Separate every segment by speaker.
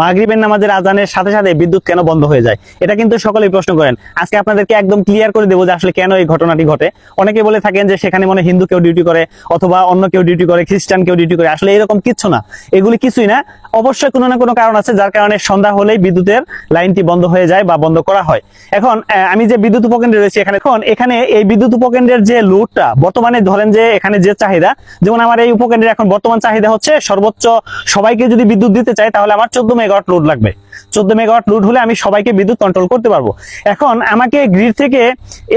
Speaker 1: মাগরিবের নামাজের আজানের সাথে সাথে বিদ্যুৎ কেন বন্ধ হয়ে যায়, এটা কিন্তু সকলেই প্রশ্ন করেন। আজকে আপনাদেরকে একদম ক্লিয়ার করে দেবো যে আসলে কেন এই ঘটনাটি ঘটে। অনেকে বলে থাকেন যে সেখানে মনে হিন্দু কেউ ডিউটি করে অথবা অন্য কেউ ডিউটি করে, খ্রিস্টান কেউ ডিউটি করে। আসলে এরকম কিচ্ছু না, এগুলি কিছুই না। অবশ্যই কোনো না কোনো কারণ আছে যার কারণে সন্ধ্যা হলেই বিদ্যুতের লাইনটি বন্ধ হয়ে যায় বা বন্ধ করা হয়। এখন আমি যে বিদ্যুৎ উপকেন্দ্রে রয়েছে এখানে এই বিদ্যুৎ উপকেন্দ্রের যে লোডটা বর্তমানে ধরেন যে এখানে যে চাহিদা, যেমন আমার এই উপকেন্দ্রের এখন বর্তমান চাহিদা হচ্ছে সর্বোচ্চ সবাইকে যদি বিদ্যুৎ দিতে চাই তাহলে আমার 14 মেগাওয়াট লোড লাগবে। 14 মেগাওয়াট লোড হলে আমি সবাইকে বিদ্যুৎ কন্ট্রোল করতে পারবো। এখন আমাকে গ্রিড থেকে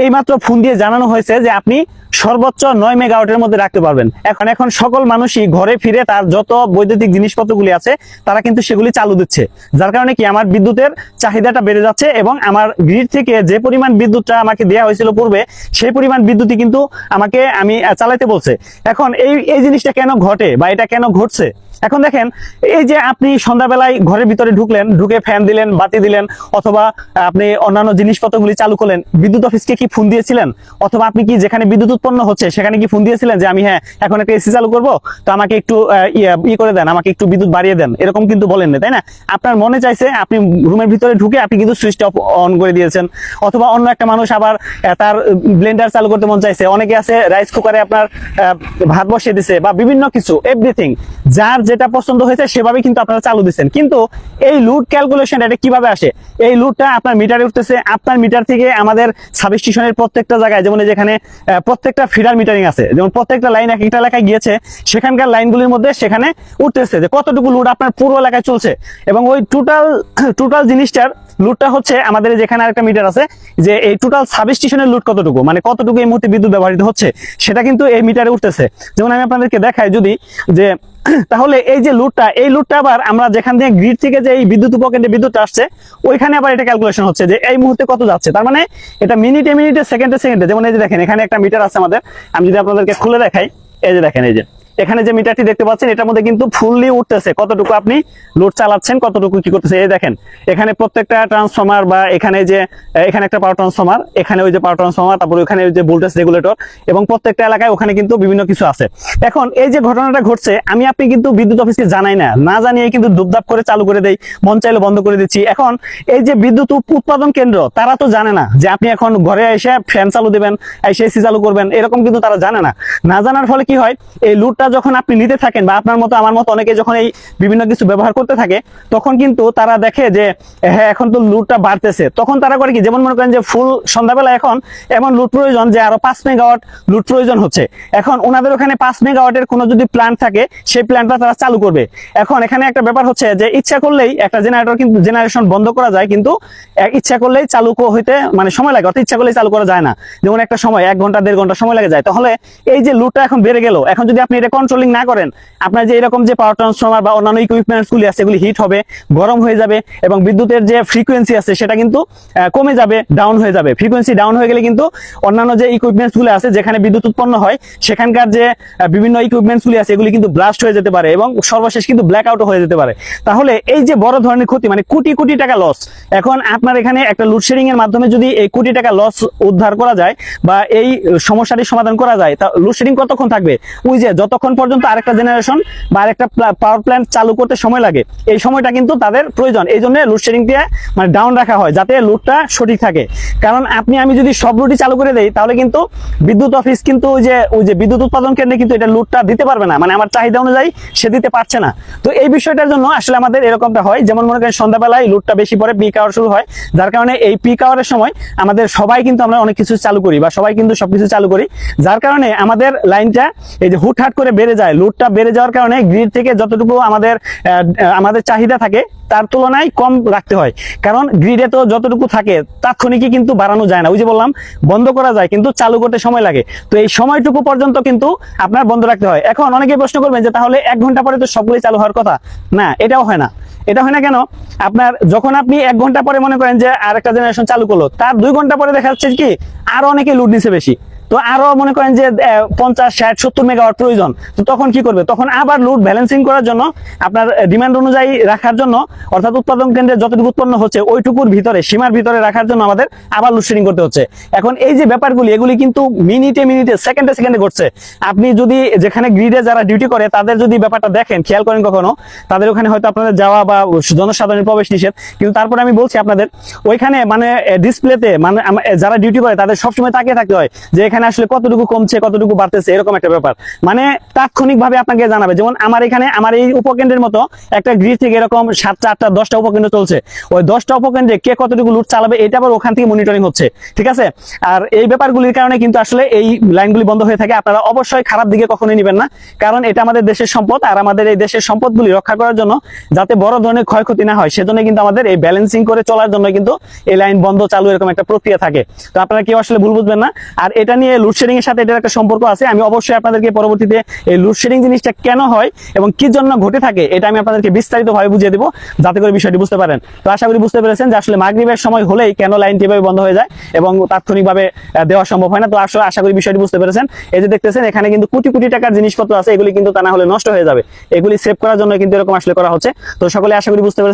Speaker 1: এইমাত্র ফোন দিয়ে জানানো হয়েছে যে আপনি সর্বোচ্চ 9 মেগাওয়াটের মধ্যে রাখতে পারবেন। এখন সকল মানুষই ঘরে ফিরে তার যত বৈদ্যুতিক জিনিসপত্রগুলি আছে তারা কিন্তু সেগুলি চালু দিচ্ছে, যার কারণে কি আমার বিদ্যুতের চাহিদাটা বেড়ে যাচ্ছে এবং আমার গ্রিড থেকে যে পরিমাণ বিদ্যুৎটা আমাকে দেওয়া হয়েছিল পূর্বে সেই পরিমাণ বিদ্যুৎই কিন্তু আমাকে চালাইতে বলছে। এখন এই জিনিসটা কেন ঘটে বা এটা কেন ঘটছে? এখন দেখেন, এই যে আপনি সন্ধ্যাবেলায় ঘরের ভিতরে ঢুকে ফ্যান দিলেন, বাতি দিলেন, অথবা আপনি অন্যান্য জিনিসপত্রগুলি চালু করলেন, বিদ্যুৎ অফিসকে কি ফোন দিয়েছিলেন? অথবা আপনি কি যেখানে বিদ্যুৎ উৎপন্ন হচ্ছে সেখানে কি ফোন দিয়েছিলেন যে আমি এখন একটা এসি চালু করবো, তো আমাকে একটু করে দেন, আমাকে একটু বিদ্যুৎ বাড়িয়ে দেন, এরকম কিন্তু বলেন না, তাই না? আপনার মনে চাইছে, আপনি রুমের ভিতরে ঢুকে আপনি কিন্তু সুইচটা অন করে দিয়েছেন। অথবা অন্য একটা মানুষ আবার তার ব্লেন্ডার চালু করতে মন চাইছে, অনেকে আছে রাইস কুকারে আপনার ভাত বসিয়ে দিছে, বা বিভিন্ন কিছু এভরিথিং যার যেটা পছন্দ হয়েছে সেভাবে কিন্তু আপনারা চালু দিচ্ছেন। কিন্তু এই লোড ক্যালকুলেশন এটা কিভাবে আসে? এই লোডটা আপনার মিটারে উঠতেছে, আপনার মিটার থেকে আমাদের সাবস্টেশনের প্রত্যেকটা জায়গায়, যেমন যেখানে প্রত্যেকটা ফিডার মিটারিং আছে, যেমন প্রত্যেকটা লাইন এক একটা এলাকায় গিয়েছে, সেখানকার লাইনগুলির মধ্যে সেখানে উঠতেছে যে কতটুকু লোড আপনার পুরো এলাকায় চলছে। এবং ওই টোটাল জিনিসটার লোডটা হচ্ছে আমাদের যেখানে আরেকটা মিটার আছে, যে এই টোটাল সাবস্টেশনের লোড কতটুকু, মানে কতটুকু এই মুহূর্তে বিদ্যুৎ ব্যবহৃত হচ্ছে, সেটা কিন্তু এই মিটারে উঠতেছে। যেমন আমি আপনাদেরকে দেখাই যদি, যে তাহলে এই যে লোডটা আবার আমরা যেখান থেকে গ্রিড থেকে যে এই বিদ্যুৎ উপকেন্দ্রে বিদ্যুৎ আসছে ওইখানে আবার এটা ক্যালকুলেশন হচ্ছে যে এই মুহূর্তে কত যাচ্ছে। তার মানে এটা মিনিটে সেকেন্ডে। যেমন এই যে দেখেন, এখানে একটা মিটার আছে আমাদের, আমি যদি আপনাদেরকে খুলে দেখাই, এই যে দেখেন, এই যে এখানে যে মিটারটি দেখতে পাচ্ছেন এটার মধ্যে কিন্তু ফুললি উঠতেছে কতটুকু আপনি লোড চালাচ্ছেন, কতটুকু কি করতেছে। এই দেখেন, এখানে প্রত্যেকটা ট্রান্সফরমার, বা এখানে একটা পাওয়ার ট্রান্সফরমার, এখানে ওই যে পাওয়ার ট্রান্সফরমার, তারপরে ওখানে ওই যে ভোল্টেজ রেগুলেটর, এবং প্রত্যেকটা এলাকায় ওখানে কিন্তু বিভিন্ন কিছু আছে। এখন এই যে ঘটনাটা ঘটছে, আপনি কিন্তু বিদ্যুৎ অফিসকে জানাই না জানিয়ে কিন্তু দুপদাপ করে চালু করে দেই, মন চাইলে বন্ধ করে দিচ্ছি। এখন এই যে বিদ্যুৎ উৎপাদন কেন্দ্র, তারা তো জানে না যে আপনি এখন ঘরে এসে ফ্যান চালু দেবেন, এসে এসি চালু করবেন, এরকম কিন্তু তারা জানে না জানার ফলে কি হয়, এই লোডটা যখন আপনি নিতে থাকেন, বা আপনার মতো আমার মতো অনেকে যখন এই বিভিন্ন কিছু ব্যবহার করতে থাকে, তখন কিন্তু তারা দেখে যে এখন তো লোডটা বাড়তেছে। তখন তারা করে কি, যেমন মনে করেন যে ফুল সন্ধ্যাবেলা এখন এমন লোড প্রয়োজন যে আরো 5 মেগাওয়াট লোড প্রয়োজন হচ্ছে। এখন ওনাদের ওখানে 5 মেগাওয়াটের কোনো যদি প্ল্যান্ট থাকে, সেই প্ল্যান্টটা তারা চালু করবে। এখন এখানে একটা ব্যাপার হচ্ছে যে ইচ্ছা করলেই একটা জেনারেশন বন্ধ করা যায়, কিন্তু ইচ্ছা করলেই চালু হইতে মানে সময় লাগে, অর্থাৎ ইচ্ছা করলেই চালু করা যায় না। যেমন একটা সময় 1 ঘন্টা 1.5 ঘন্টা সময় লাগে যায়। তাহলে এই যে লোডটা এখন বেড়ে গেল, এখন যদি আপনি এটা কন্ট্রোলিং না করেন, আপনার যে এরকম যে পাওয়ার ট্রান্সফরমার বা অন্যান্য ইকুইপমেন্টস গুলি আছে এগুলি হিট হবে, গরম হয়ে যাবে, এবং বিদ্যুতের যে ফ্রিকোয়েন্সি আছে সেটা কিন্তু কমে যাবে, ডাউন হয়ে যাবে। ফ্রিকোয়েন্সি ডাউন হয়ে গেলে কিন্তু অন্যান্য যে ইকুইপমেন্টস গুলি আছে যেখানে বিদ্যুৎ উৎপন্ন হয়, সেখানকার যে বিভিন্ন ইকুইপমেন্টস গুলি আছে এগুলি কিন্তু ব্লাস্ট হয়ে যেতে পারে, এবং সর্বশেষ কিন্তু ব্ল্যাক আউট হয়ে যেতে পারে। তাহলে এই যে বড় ধরনের ক্ষতি, মানে কোটি কোটি টাকা লস। এখন আপনার এখানে একটা লোডশেডিং এর মাধ্যমে যদি এই কোটি টাকা লস উদ্ধার করা যায় বা এই সমস্যাটির সমাধান করা যায়, তা লোডশেডিং কতক্ষণ থাকবে? ওই যে যতক্ষণ পর্যন্ত আরেকটা জেনারেশন বা আরেকটা পাওয়ার প্ল্যান্ট চালু করতে সময় লাগে, এই সময়টা কিন্তু তাদের প্রয়োজন। এই জন্য লোডশেডিংটা মানে ডাউন রাখা হয়, যাতে লোডটা সঠিক থাকে। কারণ আমি যদি সব লোডই চালু করে দেই, তাহলে কিন্তু বিদ্যুৎ অফিস কিন্তু ওই যে বিদ্যুৎ উৎপাদন কেন্দ্রে কিন্তু এটা লোডটা দিতে পারবে না, মানে আমার চাহিদা অনুযায়ী সে দিতে পারছে না। তো এই বিষয়টার জন্য আসলে আমাদের এরকমটা হয়, যেমন মনে করেন সন্ধ্যাবেলায় লোডটা বেশি পরে, পিক আওয়ার শুরু হয়, যার কারণে এই পিক আওয়ারের সময় আমাদের সবাই কিন্তু আমরা অনেক কিছু চালু করি, বা সবাই কিন্তু সবকিছু চালু করি, যার কারণে আমাদের লাইনটা এই যে হুটহাট করে বেড়ে যায়। লোডটা বেড়ে যাওয়ার কারণে গ্রিড থেকে যতটুকু আমাদের চাহিদা থাকে তার তুলনায় কম রাখতে হয়। কারণ গ্রিডে তো যতটুকু থাকে তাৎক্ষণিকই কিন্তু বাড়ানো যায় না। ওই যে বললাম, বন্ধ করা যায় কিন্তু চালু করতে সময় লাগে। তো এই সময়টুকু পর্যন্ত কিন্তু আপনার বন্ধ রাখতে হয়। এখন অনেকে প্রশ্ন করবেন যে তাহলে 1 ঘন্টা পরে তো সবগুলোই চালু হওয়ার কথা। না, এটাও হয় না। এটা হয় না কেন? যখন আপনি 1 ঘন্টা পরে মনে করেন যে আরেকটা জেনারেশন চালু করলো, তার 2 ঘন্টা পরে দেখা যাচ্ছে কি আরো অনেকে লোড নিছে বেশি। তো আরো মনে করেন যে 50, 60, 70 মেগাওয়াট প্রয়োজন, তো তখন কি করবে? তখন আবার লোড ব্যালেন্সিং করার জন্য, আপনার ডিমান্ড অনুযায়ী রাখার জন্য, অর্থাৎ উৎপাদন কেন্দ্রে যতটুকু উৎপন্ন হচ্ছে ওইটুকুর ভিতরে, সীমার ভিতরে রাখার জন্য আমাদের আবার লোডশেডিং করতে হচ্ছে। এখন এই যে ব্যাপারগুলি, এগুলি কিন্তু মিনিটে মিনিটে, সেকেন্ডে সেকেন্ডে ঘটছে। আপনি যদি যেখানে গ্রিডে যারা ডিউটি করে তাদের যদি ব্যাপারটা দেখেন, খেয়াল করেন কখনো, তাদের ওখানে হয়তো আপনাদের যাওয়া বা জনসাধারণের প্রবেশ নিষেধ, কিন্তু তারপরে আমি বলছি আপনাদের ওইখানে মানে ডিসপ্লেতে মানে যারা ডিউটি করে তাদের সবসময় তাকিয়ে থাকতে হয় যে এখানে আসলে কতটুকু কমছে, কতটুকু বাড়তেছে, এরকম একটা ব্যাপার। মানে তাৎক্ষণিকভাবে আপনাকে জানাবে। যেমন আমার এখানে, আমার এই উপকেন্দ্রের মতো একটা গ্রিড থেকে এরকম 7টা 8টা 10টা উপকেন্দ্র চলছে, ওই 10টা উপকেন্দ্রে কে কতটুকু লুট চালাবে এটা আবার ওখান থেকে মনিটরিং হচ্ছে, ঠিক আছে। আর এই ব্যাপারগুলির কারণে কিন্তু আসলে এই লাইনগুলি বন্ধ হয়ে থাকে। আপনারা অবশ্যই খারাপ দিকে কখনোই নেবেন না, কারণ এটা আমাদের দেশের সম্পদ, আর আমাদের এই দেশের সম্পদগুলি রক্ষা করার জন্য যাতে বড় ধরনের ক্ষয়ক্ষতি না হয় সেজন্য কিন্তু আমাদের এই ব্যালেন্সিং করে চলার জন্য কিন্তু এই লাইন বন্ধ চালু এরকম একটা প্রক্রিয়া থাকে। তো আপনারা কেউ আসলে ভুল বুঝবেন না। আর এটা নিয়ে লোডশেডিং এর সাথে এটার একটা সম্পর্ক আছে। আমি অবশ্যই আপনাদেরকে পরবর্তীতে এই লোডশেডিং জিনিসটা কেন হয় এবং কি জন্য ঘটে থাকে এটা আমি আপনাদেরকে বিস্তারিতভাবে বুঝিয়ে দেবো, যাতে করে বিষয়টি বুঝতে পারেন। তো আশা করি বুঝতে পেরেছেন যে আসলে মাগরিবের সময় হলেই কেন লাইনটি এভাবে বন্ধ হয়ে যায় এবং তাৎক্ষণিকভাবে দেওয়া সম্ভব হয় না। তো আসলে আশা করি বিষয়টি বুঝতে পেরেছেন। এই যে দেখতেছেন এখানে কিন্তু কোটি কোটি টাকার জিনিসপত্র আছে, এগুলি কিন্তু তা না হলে নষ্ট হয়ে যাবে, এগুলি সেভ করার জন্য কিন্তু এরকম আসলে করা হচ্ছে। তো সকলে আশা করি বুঝতে পেরেছেন।